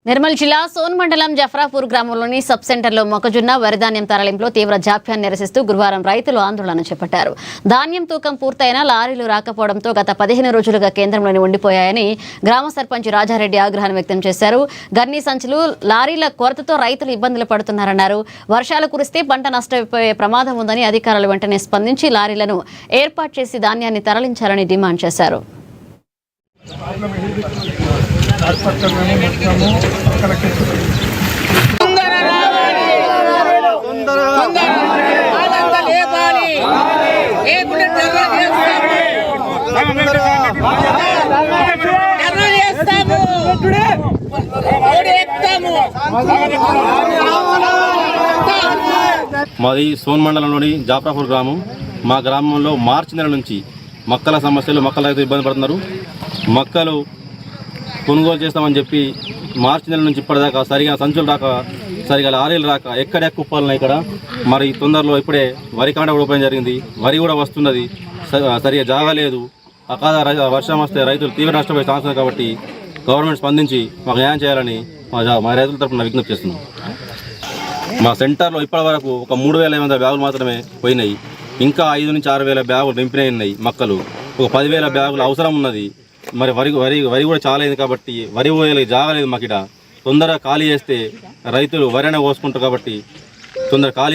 నిర్మల్ జిల్లా సోన్ మండలం జఫ్రాపూర్ గ్రామంలోని సబ్ సెంటర్లో మొక్కజొన్న వరిధాన్యం తరలింపులో తీవ్ర జాప్యాన్ని నిరసిస్తూ గురువారం రైతులు ఆందోళన చేపట్టారు. ధాన్యం తూకం పూర్తయినా లారీలు రాకపోవడంతో గత 15 రోజులుగా కేంద్రంలోనే ఉండిపోయాయని గ్రామ సర్పంచ్ రాజారెడ్డి ఆగ్రహాన్ని వ్యక్తం చేశారు. గర్నీ సంచులు లారీల కొరతతో రైతులు ఇబ్బందులు పడుతున్నారన్నారు. వర్షాలు కురిస్తే పంట నష్టపోయే ప్రమాదం ఉందని అధికారులు వెంటనే స్పందించి లారీలను ఏర్పాటు చేసి ధాన్యాన్ని తరలించాలని డిమాండ్ చేశారు. మాది సోన్ మండలంలోని జాఫ్రాపూర్ గ్రామం. మా గ్రామంలో మార్చి నెల నుంచి మక్కల సమస్యలు, మక్కల రైతులు ఇబ్బంది పడుతున్నారు. మక్కలు కొనుగోలు చేస్తామని చెప్పి మార్చి నెల నుంచి ఇప్పటిదాకా సరిగా సంచులు రాక, సరిగా లారీలు రాక ఎక్కడెక్క కుప్పాలున్నాయి ఇక్కడ. మరి తొందరలో ఇప్పుడే వరి కాండ కూడా ఓపెన్ జరిగింది, వరి కూడా వస్తున్నది, సరిగా జాగలేదు. అకాల వర్షం వస్తే రైతులు తీవ్ర నష్టపోయే ఛాన్స్ ఉంది. కాబట్టి గవర్నమెంట్ స్పందించి మాకు న్యాయం చేయాలని మా రైతుల తరఫున విజ్ఞప్తి చేస్తున్నాం. మా సెంటర్లో ఇప్పటి వరకు ఒక 3,500 బ్యాగులు మాత్రమే పోయినాయి. ఇంకా 5,000 నుంచి 6,000 బ్యాగులు నింపినవి ఉన్నాయి. మక్కలు ఒక 10,000 బ్యాగులు అవసరం ఉన్నది. మరి వరి కూడా చాలా అయింది కాబట్టి వరి పోయలేదు, జాగలేదు. మాకు ఇక్కడ తొందరగా ఖాళీ చేస్తే రైతులు వరి అయినా కోసుకుంటారు. కాబట్టి తొందరగా ఖాళీ